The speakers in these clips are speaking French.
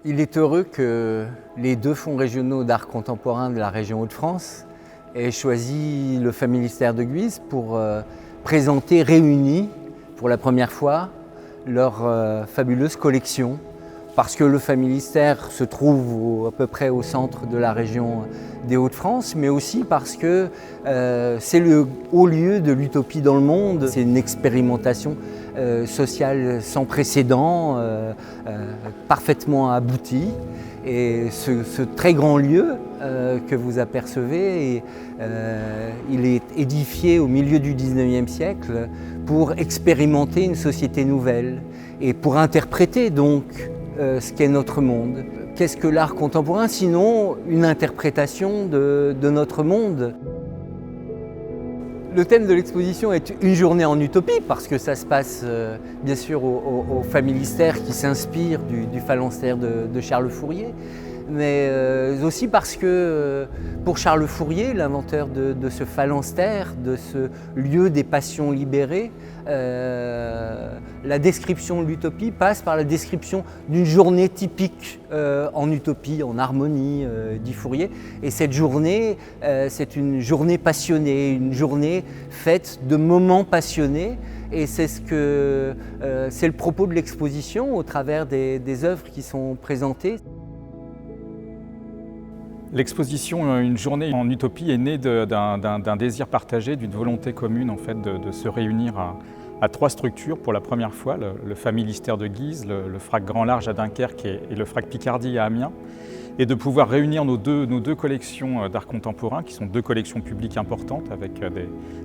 Il est heureux que les deux fonds régionaux d'art contemporain de la région Hauts-de-France aient choisi le Familistère de Guise pour présenter réunis pour la première fois leur fabuleuse collection. Parce que le Familistère se trouve à peu près au centre de la région des Hauts-de-France, mais aussi parce que c'est le haut lieu de l'utopie dans le monde. C'est une expérimentation sociale sans précédent, parfaitement aboutie. Et ce très grand lieu que vous apercevez, il est édifié au milieu du XIXe siècle pour expérimenter une société nouvelle et pour interpréter donc ce qu'est notre monde. Qu'est-ce que l'art contemporain sinon une interprétation de notre monde? Le thème de l'exposition est une journée en utopie parce que ça se passe bien sûr au Familistère qui s'inspire du phalanstère de Charles Fourier, mais aussi parce que pour Charles Fourier, l'inventeur de ce phalanstère, de ce lieu des passions libérées, la description de l'utopie passe par la description d'une journée typique en utopie, en harmonie, dit Fourier. Et cette journée, c'est une journée passionnée, une journée faite de moments passionnés. Et c'est le propos de l'exposition au travers des œuvres qui sont présentées. L'exposition Une journée en utopie est née d'un désir partagé, d'une volonté commune en fait, de se réunir à trois structures pour la première fois, le Familistère de Guise, le FRAC Grand Large à Dunkerque et le FRAC Picardie à Amiens, et de pouvoir réunir nos deux collections d'art contemporain, qui sont deux collections publiques importantes avec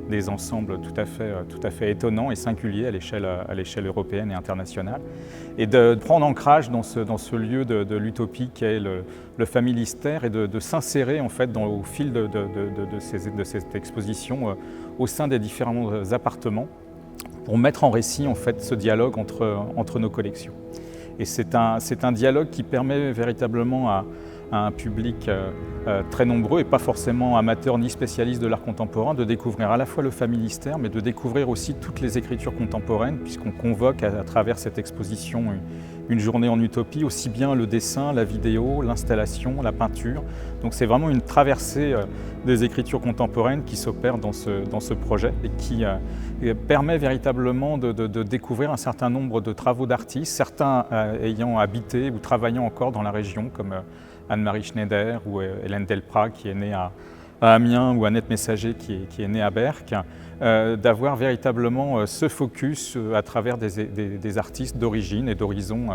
des ensembles tout à fait étonnants et singuliers à l'échelle européenne et internationale, et de prendre ancrage dans ce lieu de l'utopie qu'est le Familistère et de s'insérer en fait au fil de cette exposition au sein des différents appartements pour mettre en récit en fait ce dialogue entre nos collections. Et c'est un dialogue qui permet véritablement à un public très nombreux et pas forcément amateur ni spécialiste de l'art contemporain de découvrir à la fois le Familistère mais de découvrir aussi toutes les écritures contemporaines puisqu'on convoque à travers cette exposition une journée en utopie, aussi bien le dessin, la vidéo, l'installation, la peinture. Donc c'est vraiment une traversée des écritures contemporaines qui s'opère dans ce projet et qui permet véritablement de découvrir un certain nombre de travaux d'artistes, certains ayant habité ou travaillant encore dans la région comme Anne-Marie Schneider ou Hélène Delprat qui est née à Amiens ou Annette Messager qui est née à Berck, d'avoir véritablement ce focus à travers des artistes d'origine et d'horizons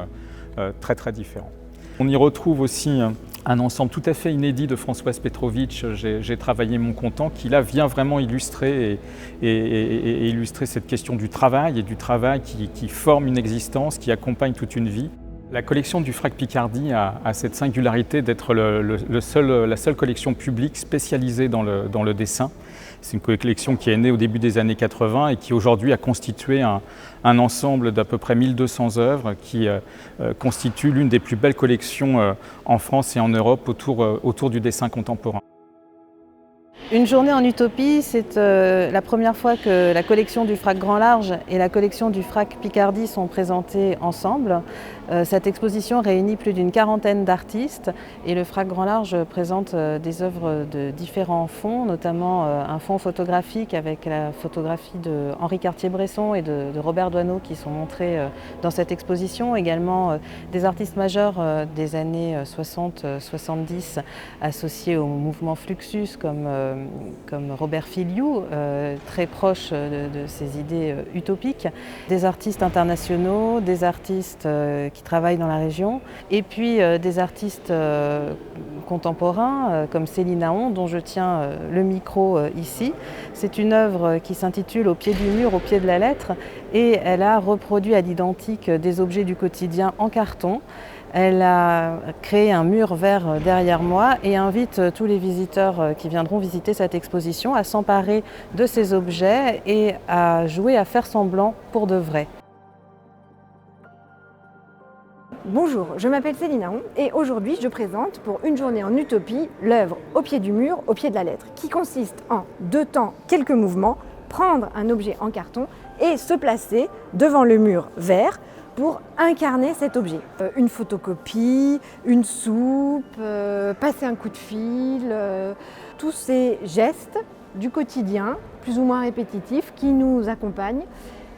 très différents. On y retrouve aussi un ensemble tout à fait inédit de Françoise Petrovitch, J'ai travaillé mon content, qui là vient vraiment illustrer et illustrer cette question du travail et du travail qui forme une existence, qui accompagne toute une vie. La collection du FRAC Picardie a cette singularité d'être la seule collection publique spécialisée dans le dessin. C'est une collection qui est née au début des années 80 et qui aujourd'hui a constitué un ensemble d'à peu près 1200 œuvres qui constitue l'une des plus belles collections en France et en Europe autour du dessin contemporain. Une journée en utopie, c'est la première fois que la collection du FRAC Grand Large et la collection du FRAC Picardie sont présentées ensemble. Cette exposition réunit plus d'une quarantaine d'artistes et le FRAC Grand Large présente des œuvres de différents fonds, notamment un fonds photographique avec la photographie de Henri Cartier-Bresson et de Robert Doisneau qui sont montrés dans cette exposition. Également des artistes majeurs des années 60-70 associés au mouvement Fluxus comme Robert Filiou, très proche de ces idées utopiques, des artistes internationaux, des artistes qui travaillent dans la région, et puis des artistes contemporains comme Céline Naon, dont je tiens le micro ici. C'est une œuvre qui s'intitule Au pied du mur, au pied de la lettre, et elle a reproduit à l'identique des objets du quotidien en carton. Elle a créé un mur vert derrière moi et invite tous les visiteurs qui viendront visiter cette exposition à s'emparer de ces objets et à jouer à faire semblant pour de vrai. Bonjour, je m'appelle Céline Naon et aujourd'hui je présente pour Une journée en utopie l'œuvre Au pied du mur, au pied de la lettre, qui consiste en 2 temps, quelques mouvements, prendre un objet en carton et se placer devant le mur vert pour incarner cet objet. Une photocopie, une soupe, passer un coup de fil, tous ces gestes du quotidien, plus ou moins répétitifs, qui nous accompagnent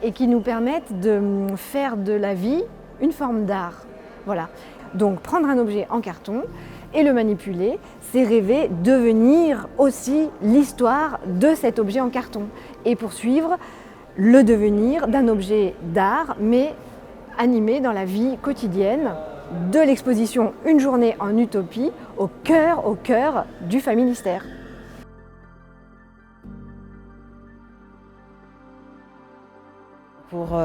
et qui nous permettent de faire de la vie une forme d'art. Voilà. Donc prendre un objet en carton et le manipuler, c'est rêver devenir aussi l'histoire de cet objet en carton et poursuivre le devenir d'un objet d'art, mais animé dans la vie quotidienne de l'exposition Une journée en utopie au cœur du Familistère. Pour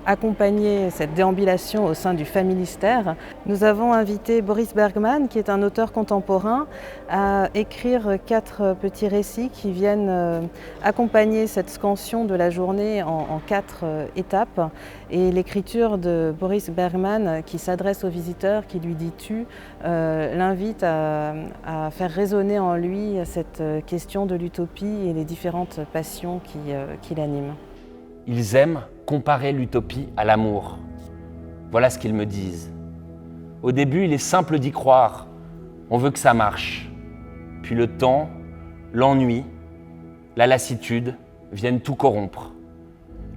accompagner cette déambulation au sein du Familistère, nous avons invité Boris Bergman, qui est un auteur contemporain, à écrire 4 petits récits qui viennent accompagner cette scansion de la journée en 4 étapes. Et l'écriture de Boris Bergman, qui s'adresse aux visiteurs, qui lui dit « tu », l'invite à faire résonner en lui cette question de l'utopie et les différentes passions qui l'animent. Ils aiment comparer l'utopie à l'amour. Voilà ce qu'ils me disent. Au début, il est simple d'y croire. On veut que ça marche. Puis le temps, l'ennui, la lassitude viennent tout corrompre.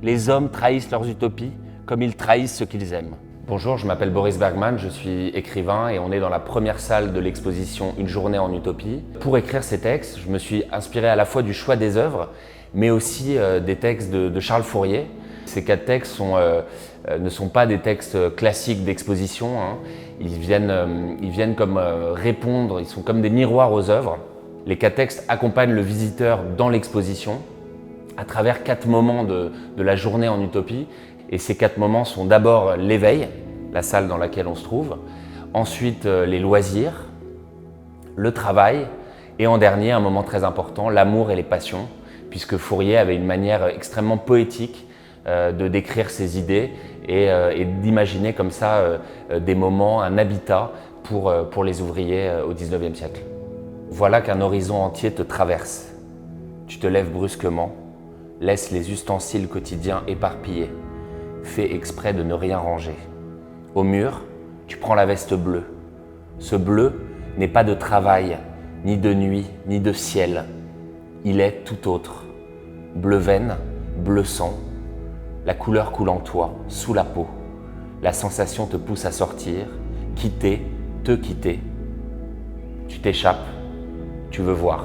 Les hommes trahissent leurs utopies comme ils trahissent ce qu'ils aiment. Bonjour, je m'appelle Boris Bergman, je suis écrivain et on est dans la première salle de l'exposition Une journée en utopie. Pour écrire ces textes, je me suis inspiré à la fois du choix des œuvres, mais aussi des textes de Charles Fourier. Ces 4 textes ne sont pas des textes classiques d'exposition, hein. Ils viennent comme répondre, ils sont comme des miroirs aux œuvres. Les 4 textes accompagnent le visiteur dans l'exposition à travers 4 moments de la journée en utopie. Et ces 4 moments sont d'abord l'éveil, la salle dans laquelle on se trouve, ensuite les loisirs, le travail et en dernier, un moment très important, l'amour et les passions, puisque Fourier avait une manière extrêmement poétique de décrire ses idées et d'imaginer comme ça des moments, un habitat pour les ouvriers au XIXe siècle. Voilà qu'un horizon entier te traverse. Tu te lèves brusquement, laisse les ustensiles quotidiens éparpillés, fais exprès de ne rien ranger. Au mur, tu prends la veste bleue. Ce bleu n'est pas de travail, ni de nuit, ni de ciel. Il est tout autre. Bleu veine, bleu sang. La couleur coule en toi, sous la peau. La sensation te pousse à sortir, quitter, te quitter. Tu t'échappes, tu veux voir.